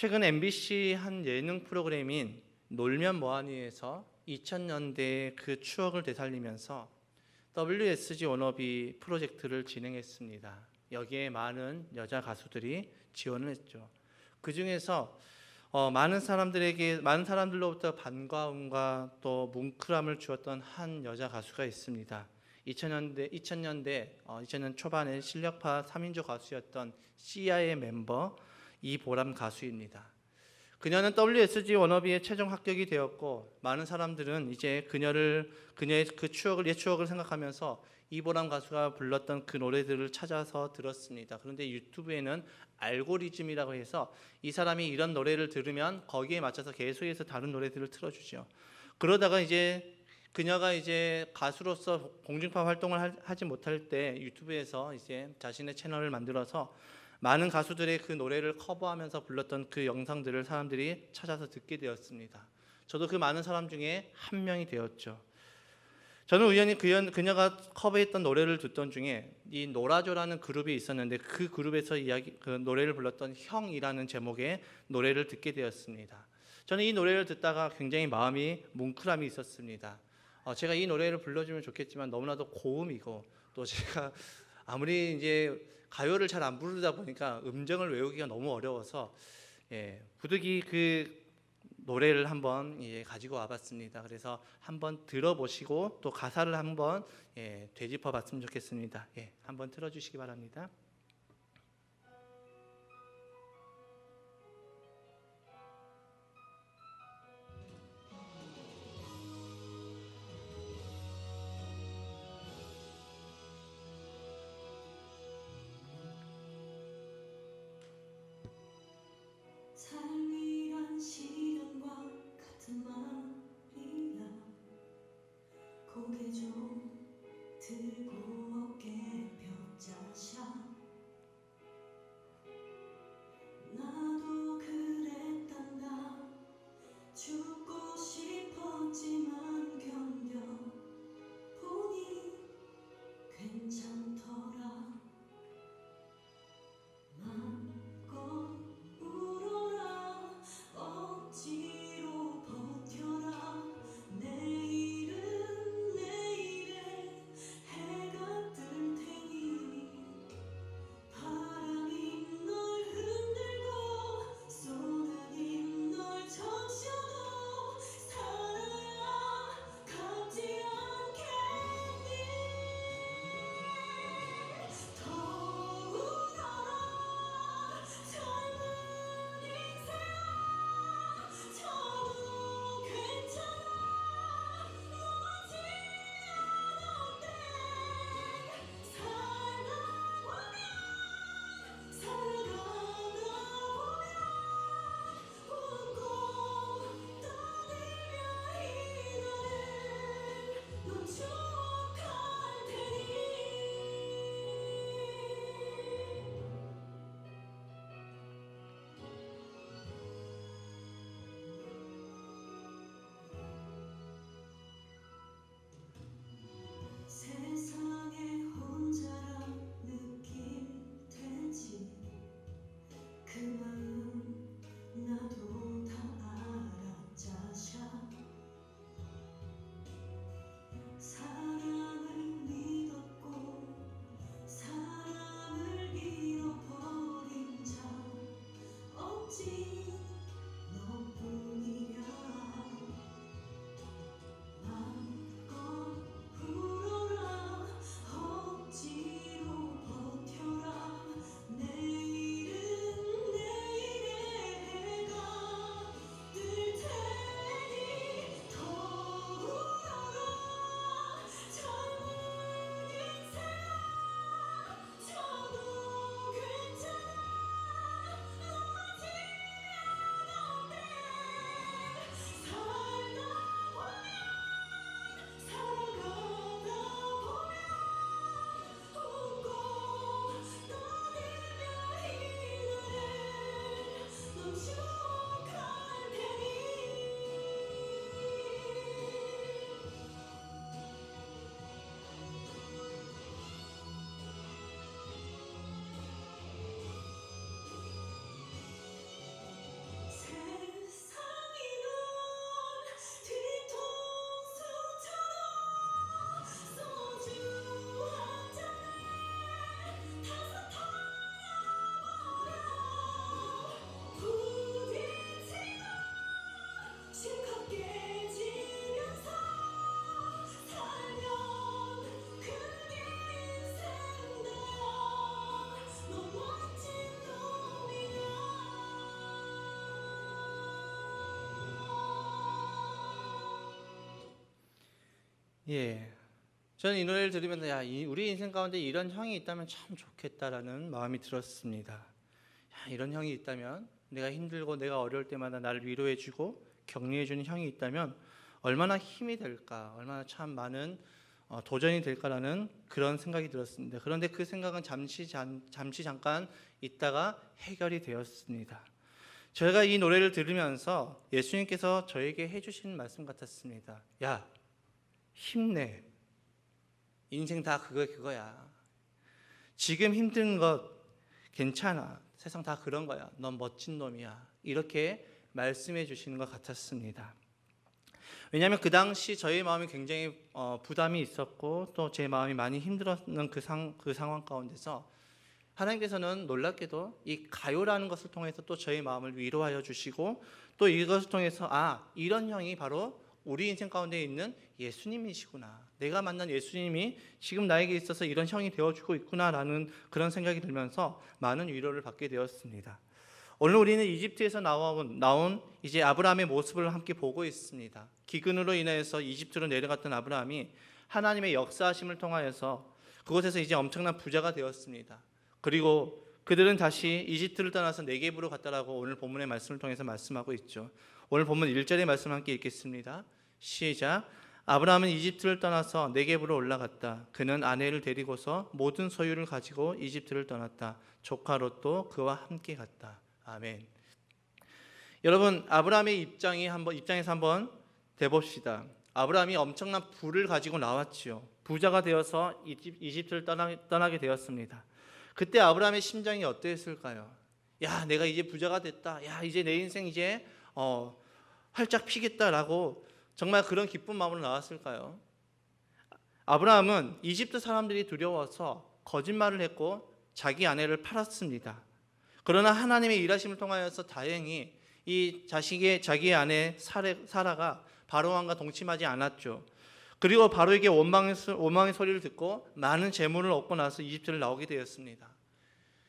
최근 MBC 한 예능 프로그램인 놀면 뭐하니에서 2000년대 그 추억을 되살리면서 WSG 워너비 프로젝트를 진행했습니다. 여기에 많은 여자 가수들이 지원을 했죠. 그 중에서 많은 사람들로부터 반가움과 또 뭉클함을 주었던 한 여자 가수가 있습니다. 2000년 초반에 실력파 3인조 가수였던 시아의 member 이보람 가수입니다. 그녀는 WSG 워너비에 최종 합격이 되었고, 많은 사람들은 이제 그녀의 그 옛 추억을 생각하면서 이보람 가수가 불렀던 그 노래들을 찾아서 들었습니다. 그런데 유튜브에는 알고리즘이라고 해서 이 사람이 이런 노래를 들으면 거기에 맞춰서 계속해서 다른 노래들을 틀어주죠. 그러다가 이제 그녀가 이제 가수로서 공중파 활동을 하지 못할 때 유튜브에서 이제 자신의 채널을 만들어서 많은 가수들의 그 노래를 커버하면서 불렀던 그 영상들을 사람들이 찾아서 듣게 되었습니다. 저도 그 많은 사람 중에 한 명이 되었죠. 저는 우연히 그녀가 커버했던 노래를 듣던 중에 이 노라조라는 그룹이 있었는데 그 그룹에서 그 노래를 불렀던 형이라는 제목의 노래를 듣게 되었습니다. 저는 이 노래를 듣다가 굉장히 마음이 뭉클함이 있었습니다. 제가 이 노래를 불러주면 좋겠지만 너무나도 고음이고, 또 제가 아무리 이제 가요를 잘 안 부르다 보니까 음정을 외우기가 너무 어려워서 부득이 그 노래를 한번 가지고 와봤습니다. 그래서 한번 들어보시고 또 가사를 한번 되짚어봤으면 좋겠습니다. 한번 틀어주시기 바랍니다. 삶이란 시련과 같은 말이야. 고개 좀 들고 어깨 펴자샤. 예. 저는 이 노래를 들으면서 우리 인생 가운데 이런 형이 있다면 참 좋겠다라는 마음이 들었습니다. 이런 형이 있다면, 내가 힘들고 내가 어려울 때마다 나를 위로해주고 격려해주는 형이 있다면 얼마나 힘이 될까, 얼마나 참 많은 도전이 될까라는 그런 생각이 들었습니다. 그런데 그 생각은 잠시 잠깐 있다가 해결이 되었습니다. 저희가 이 노래를 들으면서 예수님께서 저에게 해주신 말씀 같았습니다. 야, 힘내. 인생 다 그거야. 지금 힘든 것 괜찮아. 세상 다 그런 거야. 넌 멋진 놈이야. 이렇게 말씀해 주시는 것 같았습니다. 왜냐하면 그 당시 저희 마음이 굉장히 부담이 있었고 또 제 마음이 많이 힘들었는 그 상황 가운데서 하나님께서는 놀랍게도 이 가요라는 것을 통해서 또 저희 마음을 위로하여 주시고 또 이것을 통해서 이런 형이 바로 우리 인생 가운데 있는 예수님이시구나. 내가 만난 예수님이 지금 나에게 있어서 이런 형이 되어주고 있구나라는 그런 생각이 들면서 많은 위로를 받게 되었습니다. 오늘 우리는 이집트에서 나온 이제 아브라함의 모습을 함께 보고 있습니다. 기근으로 인해서 이집트로 내려갔던 아브라함이 하나님의 역사하심을 통하여서 그곳에서 이제 엄청난 부자가 되었습니다. 그리고 그들은 다시 이집트를 떠나서 네겝으로 갔다라고 오늘 본문의 말씀을 통해서 말씀하고 있죠. 오늘 본문 1절의 말씀 함께 읽겠습니다. 시작. 아브라함은 이집트를 떠나서 네겝으로 올라갔다. 그는 아내를 데리고서 모든 소유를 가지고 이집트를 떠났다. 조카 롯도 그와 함께 갔다. 아멘. 여러분, 아브라함의 입장에서 한번 대봅시다. 아브라함이 엄청난 부를 가지고 나왔지요. 부자가 되어서 이집트를 떠나게 되었습니다. 그때 아브라함의 심정이 어땠을까요? 야, 내가 이제 부자가 됐다. 야, 이제 내 인생 이제 활짝 피겠다라고 정말 그런 기쁜 마음으로 나왔을까요? 아브라함은 이집트 사람들이 두려워서 거짓말을 했고 자기 아내를 팔았습니다. 그러나 하나님의 일하심을 통하여서 다행히 이 자기의 아내 사라가 바로왕과 동침하지 않았죠. 그리고 바로에게 원망의 소리를 듣고 많은 재물을 얻고 나서 이집트를 나오게 되었습니다.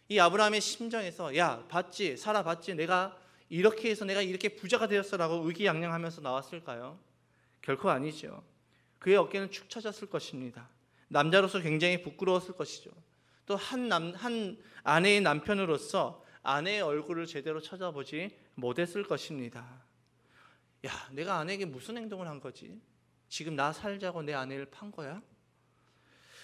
이 아브라함의 심정에서 봤지? 사라 봤지? 내가 이렇게 해서 내가 이렇게 부자가 되었어라고 의기양양하면서 나왔을까요? 결코 아니죠. 그의 어깨는 축 처졌을 것입니다. 남자로서 굉장히 부끄러웠을 것이죠. 또 한 아내의 남편으로서 아내의 얼굴을 제대로 쳐다보지 못했을 것입니다. 내가 아내에게 무슨 행동을 한 거지? 지금 나 살자고 내 아내를 판 거야?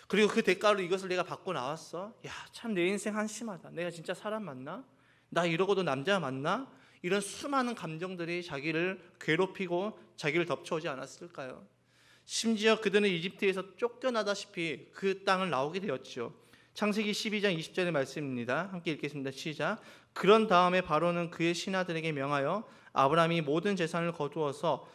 그리고 그 대가로 이것을 내가 받고 나왔어? 참 내 인생 한심하다. 내가 진짜 사람 맞나? 나 이러고도 남자 맞나? 이런 수많은 감정들이 자기를 괴롭히고 자기를 덮쳐오지 않았을까요? 심지어 그들은 이집트에서 쫓겨나다시피 그 땅을 나오게 되었죠. 창세기 12장 20절의 말씀입니다. 함께 읽겠습니다. 시작. 그런 다음에 바로는 그의 신하들에게 명하여 아브라함이 모든 재산을 거두어서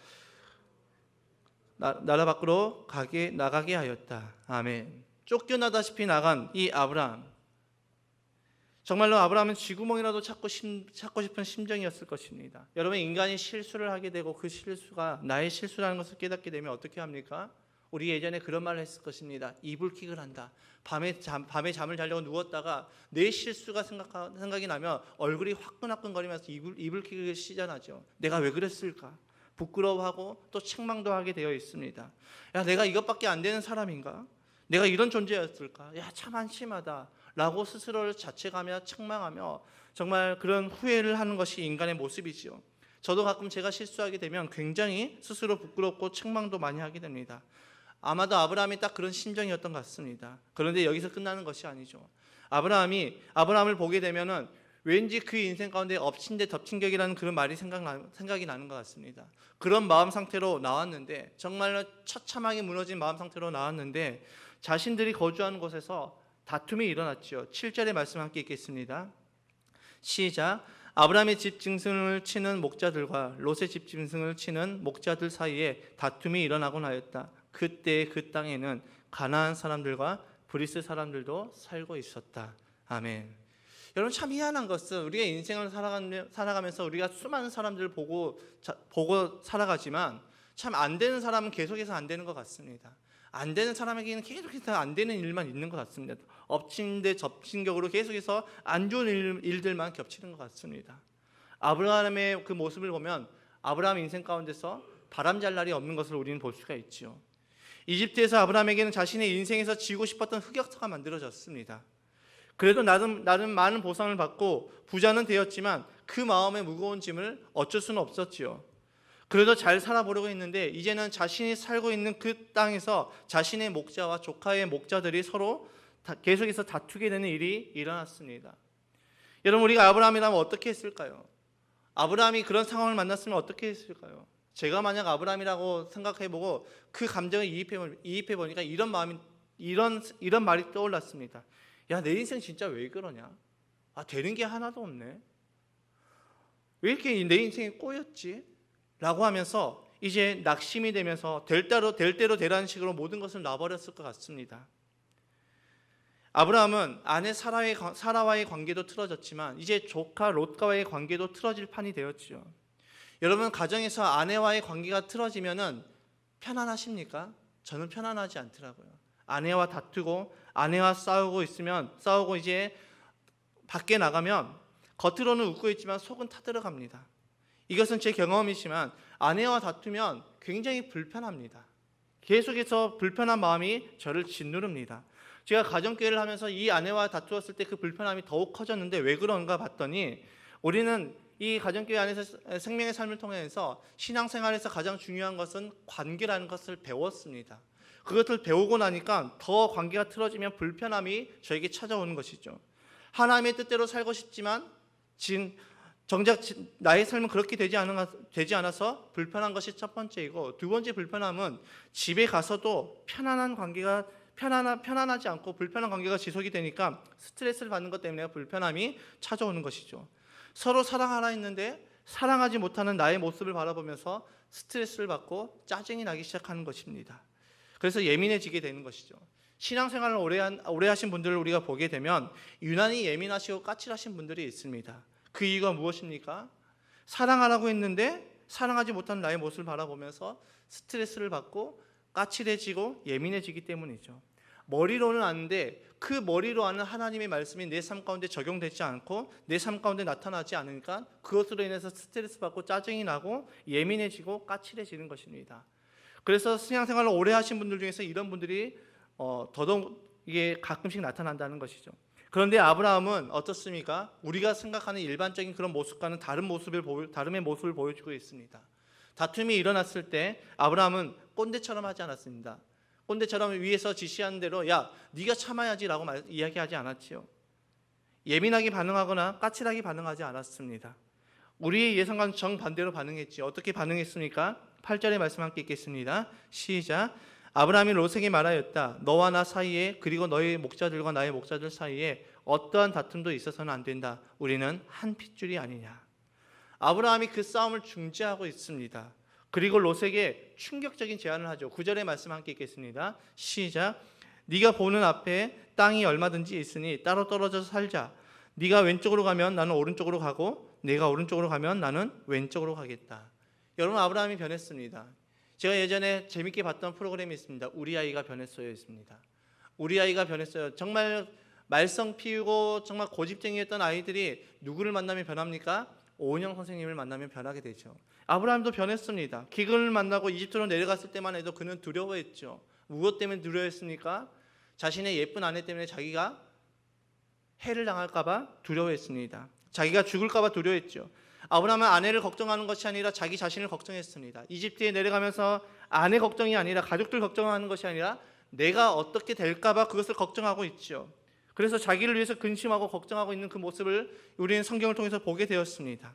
나라 밖으로 나가게 하였다. 아멘. 쫓겨나다시피 나간 이 아브라함, 정말로 아브라함은 쥐구멍이라도 찾고 싶은 심정이었을 것입니다. 여러분, 인간이 실수를 하게 되고 그 실수가 나의 실수라는 것을 깨닫게 되면 어떻게 합니까? 우리 예전에 그런 말을 했을 것입니다. 이불킥을 한다. 밤에 잠을 자려고 누웠다가 내 실수가 생각이 나면 얼굴이 화끈화끈거리면서 이불킥을 시전하죠. 내가 왜 그랬을까? 부끄러워하고 또 책망도 하게 되어 있습니다. 내가 이것밖에 안 되는 사람인가? 내가 이런 존재였을까? 참 한심하다 라고 스스로를 자책하며 책망하며 정말 그런 후회를 하는 것이 인간의 모습이지요. 저도 가끔 제가 실수하게 되면 굉장히 스스로 부끄럽고 책망도 많이 하게 됩니다. 아마도 아브라함이 딱 그런 심정이었던 것 같습니다. 그런데 여기서 끝나는 것이 아니죠. 아브라함을 보게 되면은 왠지 그 인생 가운데 엎친 데 덮친 격이라는 그런 말이 생각이 나는 것 같습니다. 그런 마음 상태로 나왔는데, 정말로 처참하게 무너진 마음 상태로 나왔는데 자신들이 거주하는 곳에서 다툼이 일어났죠. 7절의 말씀 함께 읽겠습니다. 시작. 아브라함의 집 짐승을 치는 목자들과 롯의 집 짐승을 치는 목자들 사이에 다툼이 일어나곤 하였다. 그때 그 땅에는 가나안 사람들과 브리스 사람들도 살고 있었다. 아멘. 여러분, 참 희한한 것은 우리가 인생을 살아가면서 우리가 수많은 사람들을 보고 살아가지만 참 안 되는 사람은 계속해서 안 되는 것 같습니다. 안 되는 사람에게는 계속해서 안 되는 일만 있는 것 같습니다. 엎친 데 덮친 격으로 계속해서 안 좋은 일들만 겹치는 것 같습니다. 아브라함의 그 모습을 보면 아브라함 인생 가운데서 바람잘 날이 없는 것을 우리는 볼 수가 있죠. 이집트에서 아브라함에게는 자신의 인생에서 지고 싶었던 흑역사가 만들어졌습니다. 그래도 나름 많은 보상을 받고 부자는 되었지만 그 마음의 무거운 짐을 어쩔 수는 없었지요. 그래도 잘 살아보려고 했는데 이제는 자신이 살고 있는 그 땅에서 자신의 목자와 조카의 목자들이 서로 계속해서 다투게 되는 일이 일어났습니다. 여러분, 우리가 아브라함이라면 어떻게 했을까요? 아브라함이 그런 상황을 만났으면 어떻게 했을까요? 제가 만약 아브라함이라고 생각해보고 그 감정을 이입해 보니까 이런 말이 떠올랐습니다. 야, 내 인생 진짜 왜 그러냐? 되는 게 하나도 없네. 왜 이렇게 내 인생이 꼬였지? 라고 하면서 이제 낙심이 되면서 될 대로 되라는 식으로 모든 것을 놔버렸을 것 같습니다. 아브라함은 아내 사라와의 관계도 틀어졌지만 이제 조카 롯과의 관계도 틀어질 판이 되었지요. 여러분, 가정에서 아내와의 관계가 틀어지면은 편안하십니까? 저는 편안하지 않더라고요. 아내와 다투고 아내와 싸우고 이제 밖에 나가면 겉으로는 웃고 있지만 속은 타들어갑니다. 이것은 제 경험이지만 아내와 다투면 굉장히 불편합니다. 계속해서 불편한 마음이 저를 짓누릅니다. 제가 가정교회를 하면서 이 아내와 다투었을 때 그 불편함이 더욱 커졌는데 왜 그런가 봤더니 우리는 이 가정교회 안에서 생명의 삶을 통해서 신앙생활에서 가장 중요한 것은 관계라는 것을 배웠습니다. 그것을 배우고 나니까 더 관계가 틀어지면 불편함이 저에게 찾아오는 것이죠. 하나님의 뜻대로 살고 싶지만 정작 나의 삶은 그렇게 되지 않아서 불편한 것이 첫 번째이고, 두 번째 불편함은 집에 가서도 편안하지 않고 불편한 관계가 지속이 되니까 스트레스를 받는 것 때문에 불편함이 찾아오는 것이죠. 서로 사랑하라 했는데 사랑하지 못하는 나의 모습을 바라보면서 스트레스를 받고 짜증이 나기 시작하는 것입니다. 그래서 예민해지게 되는 것이죠. 신앙생활을 오래 하신 분들을 우리가 보게 되면 유난히 예민하시고 까칠하신 분들이 있습니다. 그 이유가 무엇입니까? 사랑하라고 했는데 사랑하지 못하는 나의 모습을 바라보면서 스트레스를 받고 까칠해지고 예민해지기 때문이죠. 머리로는 아는데 그 머리로 아는 하나님의 말씀이 내 삶 가운데 적용되지 않고 내 삶 가운데 나타나지 않으니까 그것으로 인해서 스트레스 받고 짜증이 나고 예민해지고 까칠해지는 것입니다. 그래서 신앙생활을 오래 하신 분들 중에서 이런 분들이 더더욱 이게 가끔씩 나타난다는 것이죠. 그런데 아브라함은 어떻습니까? 우리가 생각하는 일반적인 그런 모습과는 다름의 모습을 보여주고 있습니다. 다툼이 일어났을 때 아브라함은 꼰대처럼 하지 않았습니다. 꼰대처럼 위에서 지시하는 대로 야, 네가 참아야지라고 이야기하지 않았지요. 예민하게 반응하거나 까칠하게 반응하지 않았습니다. 우리의 예상과는 정반대로 반응했지요. 어떻게 반응했습니까? 8절의 말씀 함께 읽겠습니다. 시작. 아브라함이 롯에게 말하였다. 너와 나 사이에 그리고 너의 목자들과 나의 목자들 사이에 어떠한 다툼도 있어서는 안 된다. 우리는 한 핏줄이 아니냐. 아브라함이 그 싸움을 중재하고 있습니다. 그리고 롯에게 충격적인 제안을 하죠. 9절의 말씀 함께 읽겠습니다. 시작. 네가 보는 앞에 땅이 얼마든지 있으니 따로 떨어져서 살자. 네가 왼쪽으로 가면 나는 오른쪽으로 가고 네가 오른쪽으로 가면 나는 왼쪽으로 가겠다. 여러분, 아브라함이 변했습니다. 제가 예전에 재밌게 봤던 프로그램이 있습니다. 우리 아이가 변했어요 있습니다. 우리 아이가 변했어요. 정말 말썽 피우고 정말 고집쟁이였던 아이들이 누구를 만나면 변합니까? 오은영 선생님을 만나면 변하게 되죠. 아브라함도 변했습니다. 기근을 만나고 이집트로 내려갔을 때만 해도 그는 두려워했죠. 무엇 때문에 두려워했습니까? 자신의 예쁜 아내 때문에 자기가 해를 당할까 봐 두려워했습니다. 자기가 죽을까 봐 두려워했죠. 아브라함은 아내를 걱정하는 것이 아니라 자기 자신을 걱정했습니다. 이집트에 내려가면서 아내 걱정이 아니라 가족들 걱정하는 것이 아니라 내가 어떻게 될까 봐 그것을 걱정하고 있죠. 그래서 자기를 위해서 근심하고 걱정하고 있는 그 모습을 우리는 성경을 통해서 보게 되었습니다.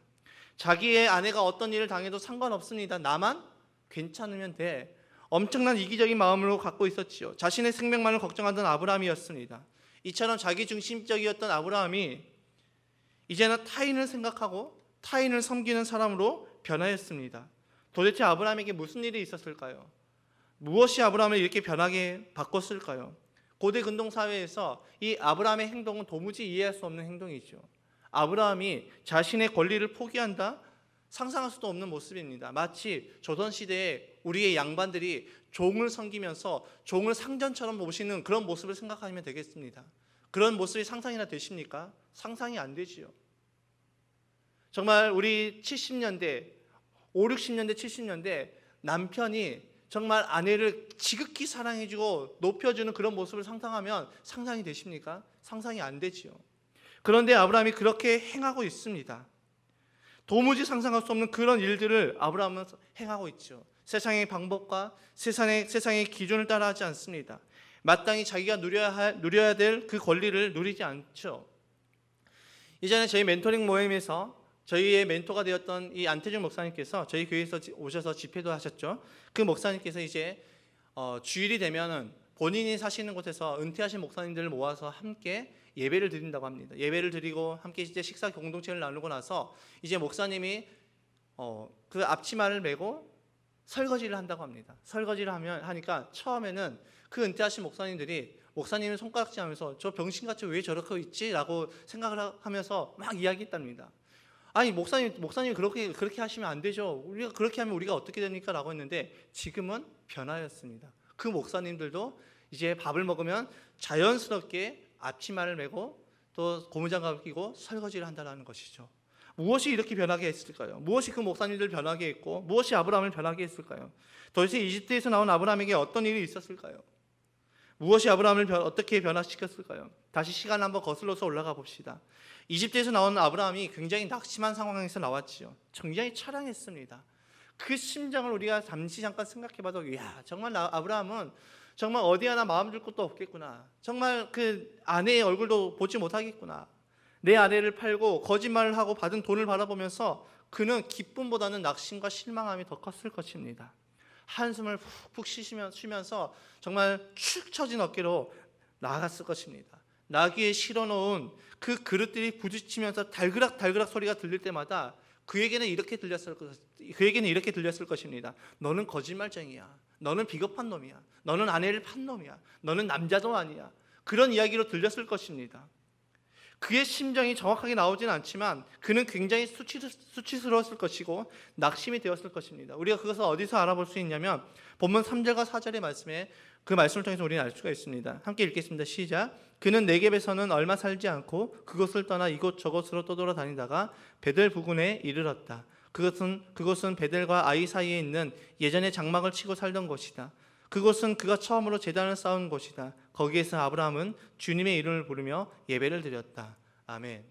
자기의 아내가 어떤 일을 당해도 상관없습니다. 나만 괜찮으면 돼. 엄청난 이기적인 마음으로 갖고 있었지요. 자신의 생명만을 걱정하던 아브라함이었습니다. 이처럼 자기중심적이었던 아브라함이 이제는 타인을 생각하고 타인을 섬기는 사람으로 변화했습니다. 도대체 아브라함에게 무슨 일이 있었을까요? 무엇이 아브라함을 이렇게 변하게 바꿨을까요? 고대 근동 사회에서 이 아브라함의 행동은 도무지 이해할 수 없는 행동이죠. 아브라함이 자신의 권리를 포기한다? 상상할 수도 없는 모습입니다. 마치 조선시대에 우리의 양반들이 종을 섬기면서 종을 상전처럼 모시는 그런 모습을 생각하면 되겠습니다. 그런 모습이 상상이나 되십니까? 상상이 안 되지요. 정말 우리 70년대, 50, 60년대, 70년대 남편이 정말 아내를 지극히 사랑해주고 높여주는 그런 모습을 상상하면 상상이 되십니까? 상상이 안 되지요. 그런데 아브라함이 그렇게 행하고 있습니다. 도무지 상상할 수 없는 그런 일들을 아브라함은 행하고 있죠. 세상의 방법과 세상의 기준을 따라하지 않습니다. 마땅히 자기가 누려야 될 그 권리를 누리지 않죠. 이전에 저희 멘토링 모임에서 저희의 멘토가 되었던 이 안태준 목사님께서 저희 교회에서 오셔서 집회도 하셨죠. 그 목사님께서 이제 주일이 되면은 본인이 사시는 곳에서 은퇴하신 목사님들을 모아서 함께 예배를 드린다고 합니다. 예배를 드리고 함께 이제 식사 공동체를 나누고 나서 이제 목사님이 그 앞치마를 메고 설거지를 한다고 합니다. 설거지를 하니까 처음에는 그 은퇴하신 목사님들이 목사님을 손가락질 하면서 저 병신같이 왜 저렇게 있지라고 생각을 하면서 막 이야기했답니다. 아니 목사님 그렇게 하시면 안 되죠. 우리가 그렇게 하면 우리가 어떻게 됩니까? 라고 했는데 지금은 변화였습니다. 그 목사님들도 이제 밥을 먹으면 자연스럽게 앞치마를 메고 또 고무장갑을 끼고 설거지를 한다는 것이죠. 무엇이 이렇게 변하게 했을까요? 무엇이 그 목사님들을 변하게 했고 무엇이 아브라함을 변하게 했을까요? 도대체 이집트에서 나온 아브라함에게 어떤 일이 있었을까요? 무엇이 아브라함을 어떻게 변화시켰을까요? 다시 시간 한번 거슬러서 올라가 봅시다. 이집트에서 나온 아브라함이 굉장히 낙심한 상황에서 나왔지요. 굉장히 처량했습니다. 그 심정을 우리가 잠깐 생각해봐도 이야 정말 아브라함은 정말 어디 하나 마음 줄 곳도 없겠구나. 정말 그 아내의 얼굴도 보지 못하겠구나. 내 아내를 팔고 거짓말을 하고 받은 돈을 바라보면서 그는 기쁨보다는 낙심과 실망함이 더 컸을 것입니다. 한숨을 푹푹 쉬면서 정말 축 처진 어깨로 나아갔을 것입니다. 나귀에 실어놓은 그 그릇들이 부딪히면서 달그락 소리가 들릴 때마다 그에게는 이렇게 들렸을 것입니다. 너는 거짓말쟁이야. 너는 비겁한 놈이야. 너는 아내를 판 놈이야. 너는 남자도 아니야. 그런 이야기로 들렸을 것입니다. 그의 심정이 정확하게 나오지는 않지만 그는 굉장히 수치스러웠을 것이고 낙심이 되었을 것입니다. 우리가 그것을 어디서 알아볼 수 있냐면 본문 3절과 4절의 말씀에 그 말씀을 통해서 우리는 알 수가 있습니다. 함께 읽겠습니다. 시작. 그는 네겝에서는 얼마 살지 않고 그곳을 떠나 이곳저곳으로 떠돌아다니다가 베델 부근에 이르렀다. 그곳은 베델과 아이 사이에 있는 예전에 장막을 치고 살던 곳이다. 그곳은 그가 처음으로 제단을 쌓은 곳이다. 거기에서 아브라함은 주님의 이름을 부르며 예배를 드렸다. 아멘.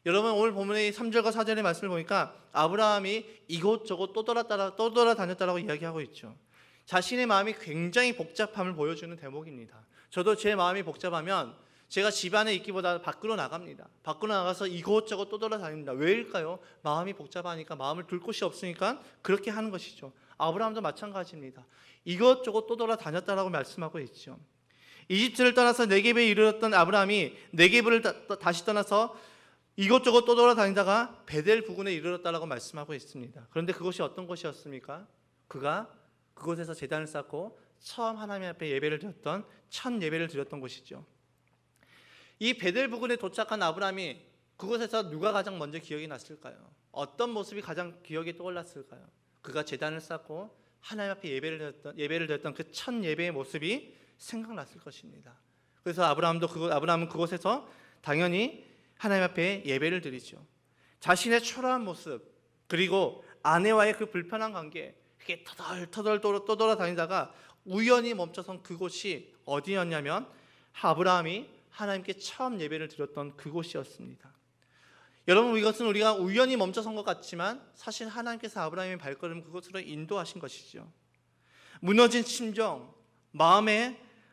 여러분 오늘 본문의 3절과 4절의 말씀을 보니까 아브라함이 이곳저곳 떠돌아다녔다라고 이야기하고 있죠. 자신의 마음이 굉장히 복잡함을 보여주는 대목입니다. 저도 제 마음이 복잡하면 제가 집 안에 있기보다 밖으로 나갑니다. 밖으로 나가서 이곳저곳 떠돌아다닙니다. 왜일까요? 마음이 복잡하니까, 마음을 둘 곳이 없으니까 그렇게 하는 것이죠. 아브라함도 마찬가지입니다. 이것저것 떠돌아다녔다라고 말씀하고 있죠. 이집트를 떠나서 네겝에 이르렀던 아브라함이 네겝을 다시 떠나서 이것저것 떠돌아다니다가 베델 부근에 이르렀다라고 말씀하고 있습니다. 그런데 그것이 어떤 곳이었습니까? 그가 그곳에서 제단을 쌓고 처음 하나님 앞에 첫 예배를 드렸던 곳이죠. 이 베델 부근에 도착한 아브라함이 그곳에서 누가 가장 먼저 기억이 났을까요? 어떤 모습이 가장 기억에 떠올랐을까요? 그가 제단을 쌓고 하나님 앞에 예배를 드렸던 그 첫 예배의 모습이 생각났을 것입니다. 그래서 아브라함은 그곳에서 당연히 하나님 앞에 예배를 드리죠. 자신의 초라한 모습 그리고 아내와의 그 불편한 관계 그게 터덜 떠돌아다니다가 우연히 멈춰선 그곳이 어디였냐면 아브라함이 하나님께 처음 예배를 드렸던 그곳이었습니다. 여러분 이것은 우리가 우연히 멈춰선 것 같지만 사실 하나님께서 아브라함의 발걸음을 그곳으로 인도하신 것이죠. 무너진 심정,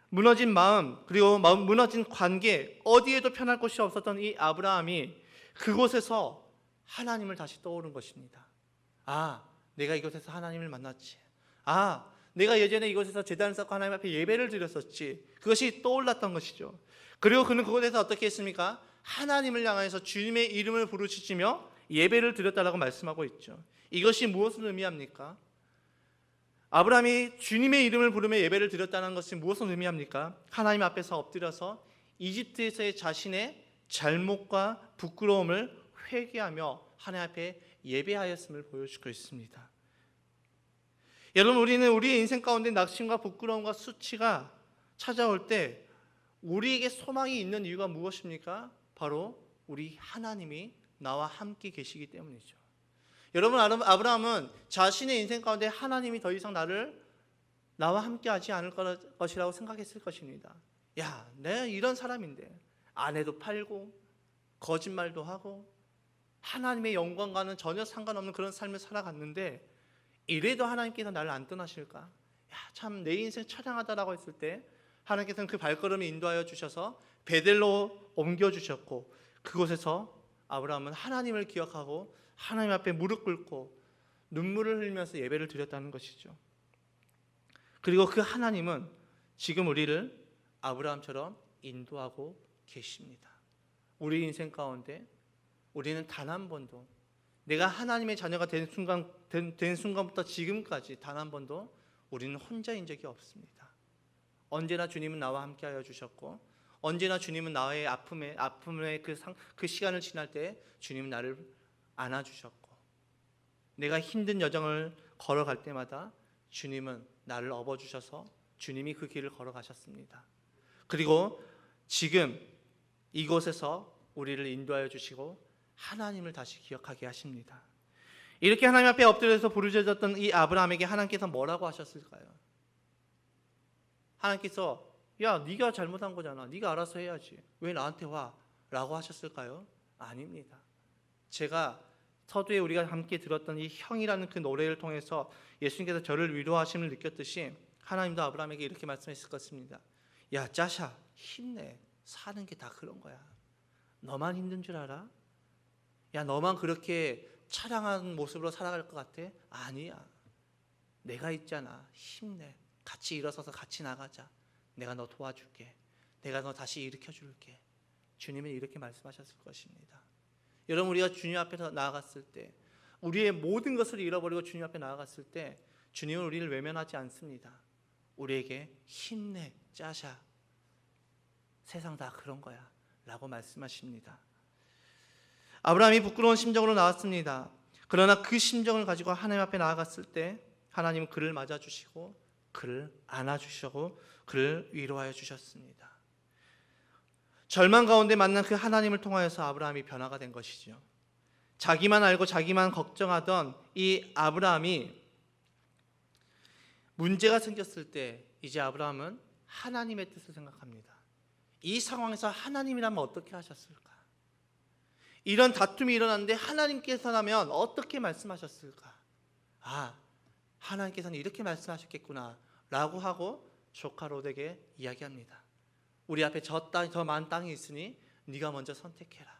무너진 마음 그리고 무너진 관계 어디에도 편할 곳이 없었던 이 아브라함이 그곳에서 하나님을 다시 떠오른 것입니다. 내가 이곳에서 하나님을 만났지. 내가 예전에 이곳에서 제단을 쌓고 하나님 앞에 예배를 드렸었지. 그것이 떠올랐던 것이죠. 그리고 그는 그곳에서 어떻게 했습니까? 하나님을 향해서 주님의 이름을 부르짖으며 예배를 드렸다라고 말씀하고 있죠. 이것이 무엇을 의미합니까? 아브라함이 주님의 이름을 부르며 예배를 드렸다는 것이 무엇을 의미합니까? 하나님 앞에서 엎드려서 이집트에서의 자신의 잘못과 부끄러움을 회개하며 하나님 앞에 예배하였음을 보여주고 있습니다. 여러분 우리는 우리의 인생 가운데 낙심과 부끄러움과 수치가 찾아올 때 우리에게 소망이 있는 이유가 무엇입니까? 바로 우리 하나님이 나와 함께 계시기 때문이죠. 여러분 아브라함은 자신의 인생 가운데 하나님이 더 이상 나를 나와 함께하지 않을 것이라고 생각했을 것입니다. 야, 내가 이런 사람인데 아내도 팔고 거짓말도 하고 하나님의 영광과는 전혀 상관없는 그런 삶을 살아갔는데 이래도 하나님께서 나를 안 떠나실까? 야, 참 내 인생 처량하다라고 했을 때 하나님께서는 그 발걸음을 인도하여 주셔서 베델로 옮겨주셨고, 그곳에서 아브라함은 하나님을 기억하고 하나님 앞에 무릎 꿇고 눈물을 흘리면서 예배를 드렸다는 것이죠. 그리고 그 하나님은 지금 우리를 아브라함처럼 인도하고 계십니다. 우리 인생 가운데 우리는 단 한 번도, 내가 하나님의 자녀가 된 순간부터 지금까지 단 한 번도 우리는 혼자인 적이 없습니다. 언제나 주님은 나와 함께하여 주셨고, 언제나 주님은 나의 아픔의 그 시간을 지날 때 주님은 나를 안아주셨고, 내가 힘든 여정을 걸어갈 때마다 주님은 나를 업어주셔서 주님이 그 길을 걸어가셨습니다. 그리고 지금 이곳에서 우리를 인도하여 주시고 하나님을 다시 기억하게 하십니다. 이렇게 하나님 앞에 엎드려서 부르짖었던 이 아브라함에게 하나님께서 뭐라고 하셨을까요? 하나님께서 야, 네가 잘못한 거잖아, 네가 알아서 해야지, 왜 나한테 와? 라고 하셨을까요? 아닙니다. 제가 서두에 우리가 함께 들었던 이 형이라는 그 노래를 통해서 예수님께서 저를 위로하심을 느꼈듯이 하나님도 아브라함에게 이렇게 말씀했을 것입니다. 야, 짜샤, 힘내. 사는 게 다 그런 거야. 너만 힘든 줄 알아? 야, 너만 그렇게 차량한 모습으로 살아갈 것 같아? 아니야. 내가 있잖아. 힘내. 같이 일어서서 같이 나가자. 내가 너 도와줄게. 내가 너 다시 일으켜줄게. 주님은 이렇게 말씀하셨을 것입니다. 여러분, 우리가 주님 앞에서 나아갔을 때, 우리의 모든 것을 잃어버리고 주님 앞에 나아갔을 때 주님은 우리를 외면하지 않습니다. 우리에게 힘내, 짜샤, 세상 다 그런 거야 라고 말씀하십니다. 아브라함이 부끄러운 심정으로 나왔습니다. 그러나 그 심정을 가지고 하나님 앞에 나아갔을 때 하나님은 그를 맞아주시고 그를 안아주시고 그를 위로하여 주셨습니다. 절망 가운데 만난 그 하나님을 통하여서 아브라함이 변화가 된 것이죠. 자기만 알고 자기만 걱정하던 이 아브라함이 문제가 생겼을 때 이제 아브라함은 하나님의 뜻을 생각합니다. 이 상황에서 하나님이라면 어떻게 하셨을까? 이런 다툼이 일어났는데 하나님께서라면 어떻게 말씀하셨을까? 아, 하나님께서는 이렇게 말씀하셨겠구나 라고 하고 조카 롯에게 이야기합니다. 우리 앞에 저 많은 땅이 있으니 네가 먼저 선택해라.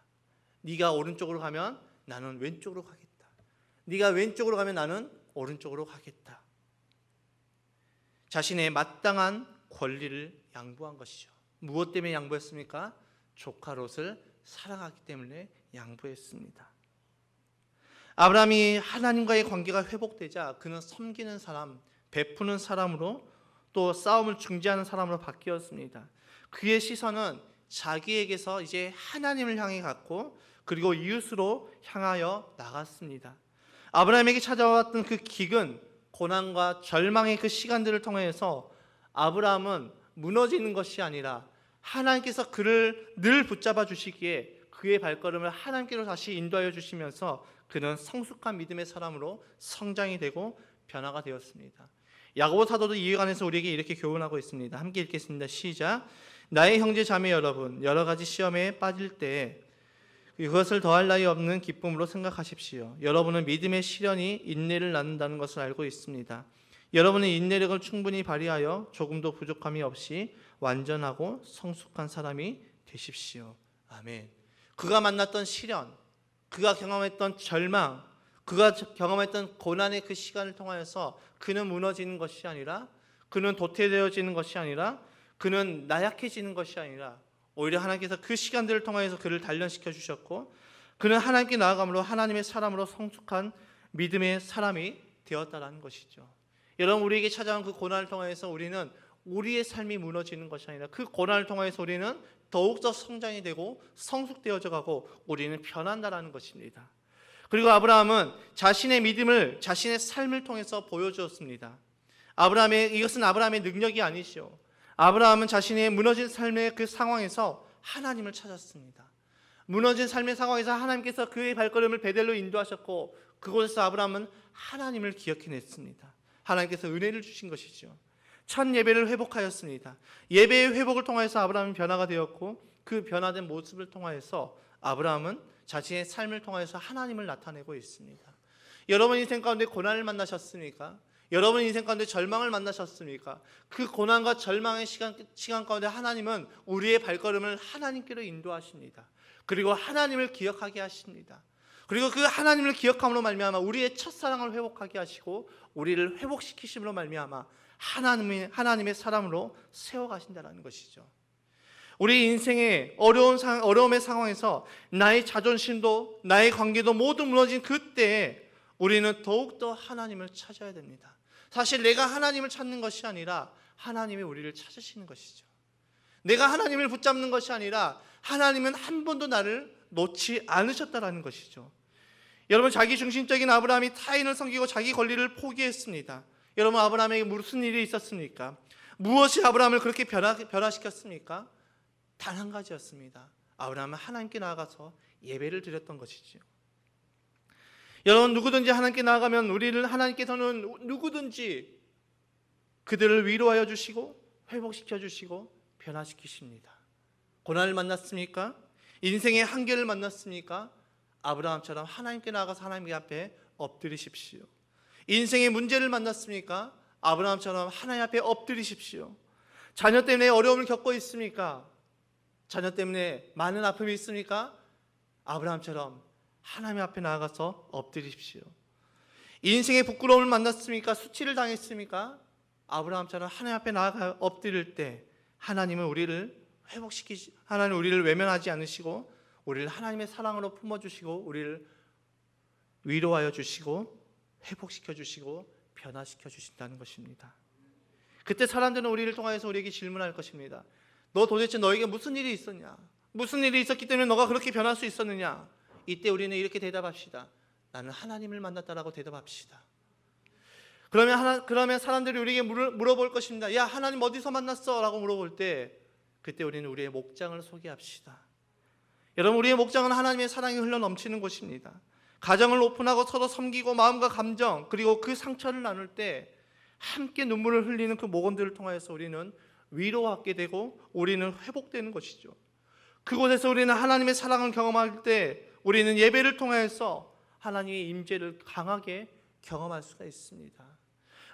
네가 오른쪽으로 가면 나는 왼쪽으로 가겠다. 네가 왼쪽으로 가면 나는 오른쪽으로 가겠다. 자신의 마땅한 권리를 양보한 것이죠. 무엇 때문에 양보했습니까? 조카 롯을 사랑하기 때문에 양보했습니다. 아브라함이 하나님과의 관계가 회복되자 그는 섬기는 사람, 베푸는 사람으로, 또 싸움을 중재하는 사람으로 바뀌었습니다. 그의 시선은 자기에게서 이제 하나님을 향해 갔고, 그리고 이웃으로 향하여 나갔습니다. 아브라함에게 찾아왔던 그 기근, 고난과 절망의 그 시간들을 통해서 아브라함은 무너지는 것이 아니라 하나님께서 그를 늘 붙잡아 주시기에 그의 발걸음을 하나님께로 다시 인도하여 주시면서 그는 성숙한 믿음의 사람으로 성장이 되고 변화가 되었습니다. 야고보 사도도 이에 관해서 우리에게 이렇게 교훈하고 있습니다. 함께 읽겠습니다. 시작. 나의 형제 자매 여러분, 여러 가지 시험에 빠질 때 그것을 더할 나위 없는 기쁨으로 생각하십시오. 여러분은 믿음의 시련이 인내를 낳는다는 것을 알고 있습니다. 여러분은 인내력을 충분히 발휘하여 조금도 부족함이 없이 완전하고 성숙한 사람이 되십시오. 아멘. 그가 만났던 시련, 그가 경험했던 절망, 그가 경험했던 고난의 그 시간을 통하여서 그는 무너지는 것이 아니라, 그는 도태되어지는 것이 아니라, 그는 나약해지는 것이 아니라 오히려 하나님께서 그 시간들을 통하여서 그를 단련시켜 주셨고, 그는 하나님께 나아감으로 하나님의 사람으로 성숙한 믿음의 사람이 되었다라는 것이죠. 여러분, 우리에게 찾아온 그 고난을 통하여서 우리는 우리의 삶이 무너지는 것이 아니라 그 고난을 통하여서 우리는 더욱더 성장이 되고 성숙되어져 가고 우리는 변한다라는 것입니다. 그리고 아브라함은 자신의 믿음을 자신의 삶을 통해서 보여주었습니다. 이것은 아브라함의 능력이 아니시오. 아브라함은 자신의 무너진 삶의 그 상황에서 하나님을 찾았습니다. 무너진 삶의 상황에서 하나님께서 그의 발걸음을 베델로 인도하셨고, 그곳에서 아브라함은 하나님을 기억해냈습니다. 하나님께서 은혜를 주신 것이죠. 첫 예배를 회복하였습니다. 예배의 회복을 통해서 아브라함은 변화가 되었고, 그 변화된 모습을 통하여서 아브라함은 자신의 삶을 통해서 하나님을 나타내고 있습니다. 여러분 인생 가운데 고난을 만나셨습니까? 여러분 인생 가운데 절망을 만나셨습니까? 그 고난과 절망의 시간 가운데 하나님은 우리의 발걸음을 하나님께로 인도하십니다. 그리고 하나님을 기억하게 하십니다. 그리고 그 하나님을 기억함으로 말미암아 우리의 첫사랑을 회복하게 하시고 우리를 회복시키심으로 말미암아 하나님의 사람으로 세워가신다는 것이죠. 우리 인생의 어려움의 상황에서 나의 자존심도 나의 관계도 모두 무너진 그때에 우리는 더욱더 하나님을 찾아야 됩니다. 사실 내가 하나님을 찾는 것이 아니라 하나님이 우리를 찾으시는 것이죠. 내가 하나님을 붙잡는 것이 아니라 하나님은 한 번도 나를 놓지 않으셨다라는 것이죠. 여러분, 자기중심적인 아브라함이 타인을 섬기고 자기 권리를 포기했습니다. 여러분, 아브라함에게 무슨 일이 있었습니까? 무엇이 아브라함을 그렇게 변화시켰습니까? 단 한 가지였습니다. 아브라함은 하나님께 나아가서 예배를 드렸던 것이죠. 여러분, 누구든지 하나님께 나아가면 하나님께서는 누구든지 그들을 위로하여 주시고 회복시켜 주시고 변화시키십니다. 고난을 만났습니까? 인생의 한계를 만났습니까? 아브라함처럼 하나님께 나아가서 하나님 앞에 엎드리십시오. 인생의 문제를 만났습니까? 아브라함처럼 하나님 앞에 엎드리십시오. 자녀 때문에 어려움을 겪고 있습니까? 자녀 때문에 많은 아픔이 있습니까? 아브라함처럼 하나님 앞에 나아가서 엎드리십시오. 인생의 부끄러움을 만났습니까? 수치를 당했습니까? 아브라함처럼 하나님 앞에 나아가 엎드릴 때 하나님은 우리를 하나님 우리를 외면하지 않으시고 우리를 하나님의 사랑으로 품어주시고 우리를 위로하여 주시고 회복시켜 주시고 변화시켜 주신다는 것입니다. 그때 사람들은 우리를 통해서 우리에게 질문할 것입니다. 너 도대체 너에게 무슨 일이 있었냐? 무슨 일이 있었기 때문에 너가 그렇게 변할 수 있었느냐? 이때 우리는 이렇게 대답합시다. 나는 하나님을 만났다라고 대답합시다. 그러면 사람들이 우리에게 물어볼 것입니다. 야, 하나님 어디서 만났어? 라고 물어볼 때 그때 우리는 우리의 목장을 소개합시다. 여러분, 우리의 목장은 하나님의 사랑이 흘러 넘치는 곳입니다. 가정을 오픈하고 서로 섬기고 마음과 감정 그리고 그 상처를 나눌 때 함께 눈물을 흘리는 그 모건들을 통해서 우리는 위로받게 되고 우리는 회복되는 것이죠. 그곳에서 우리는 하나님의 사랑을 경험할 때 우리는 예배를 통해서 하나님의 임재를 강하게 경험할 수가 있습니다.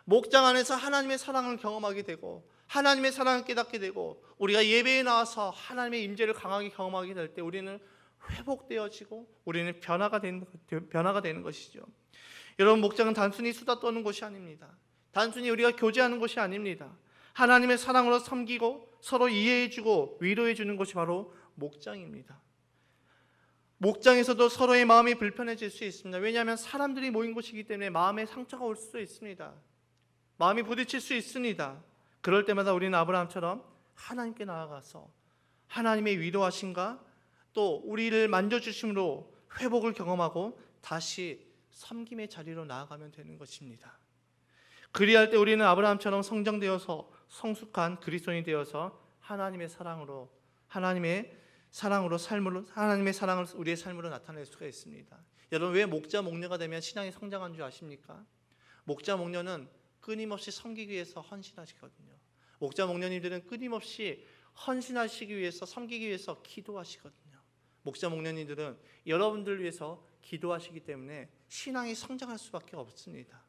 목장 안에서 하나님의 사랑을 경험하게 되고 하나님의 사랑을 깨닫게 되고 우리가 예배에 나와서 하나님의 임재를 강하게 경험하게 될 때 우리는 회복되어지고 우리는 변화가 되는 것이죠. 여러분, 목장은 단순히 수다 떠는 곳이 아닙니다. 단순히 우리가 교제하는 곳이 아닙니다. 하나님의 사랑으로 섬기고 서로 이해해주고 위로해주는 것이 바로 목장입니다. 목장에서도 서로의 마음이 불편해질 수 있습니다. 왜냐하면 사람들이 모인 곳이기 때문에 마음에 상처가 올 수도 있습니다. 마음이 부딪힐 수 있습니다. 그럴 때마다 우리는 아브라함처럼 하나님께 나아가서 하나님의 위로하심과 또 우리를 만져주심으로 회복을 경험하고 다시 섬김의 자리로 나아가면 되는 것입니다. 그리할 때 우리는 아브라함처럼 성장되어서 성숙한 그리스도인이 되어서 하나님의 사랑을 우리의 삶으로 나타낼 수가 있습니다. 여러분, 왜 목자 목녀가 되면 신앙이 성장한 줄 아십니까? 목자 목녀는 끊임없이 섬기기 위해서 헌신하시거든요. 목자 목녀님들은 끊임없이 헌신하시기 위해서 섬기기 위해서 기도하시거든요. 목자 목녀님들은 여러분들 위해서 기도하시기 때문에 신앙이 성장할 수밖에 없습니다.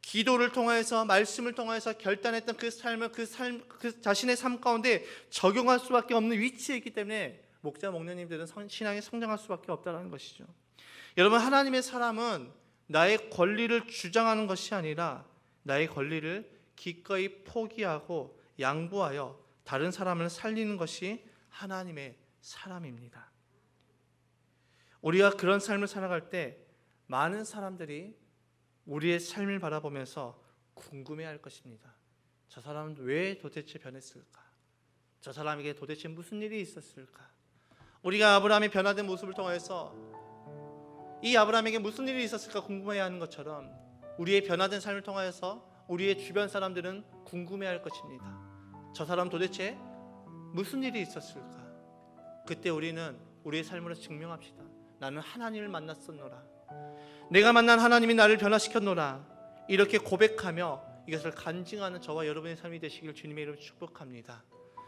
기도를 통해서 말씀을 통해서 결단했던 그 삶을 그 자신의 삶 가운데 적용할 수밖에 없는 위치에 있기 때문에 목자 목녀님들은 신앙이 성장할 수밖에 없다는 것이죠. 여러분, 하나님의 사람은 나의 권리를 주장하는 것이 아니라 나의 권리를 기꺼이 포기하고 양보하여 다른 사람을 살리는 것이 하나님의 사람입니다. 우리가 그런 삶을 살아갈 때 많은 사람들이 우리의 삶을 바라보면서 궁금해할 것입니다. 저 사람은 왜 도대체 변했을까? 저 사람에게 도대체 무슨 일이 있었을까? 우리가 아브라함의 변화된 모습을 통해서 이 아브라함에게 무슨 일이 있었을까 궁금해하는 것처럼 우리의 변화된 삶을 통해서 우리의 주변 사람들은 궁금해할 것입니다. 저 사람 도대체 무슨 일이 있었을까? 그때 우리는 우리의 삶으로 증명합시다. 나는 하나님을 만났었노라. 내가 만난 하나님이 나를 변화시켰노라. 이렇게 고백하며 이것을 간증하는 저와 여러분의 삶이 되시길 주님의 이름으로 축복합니다.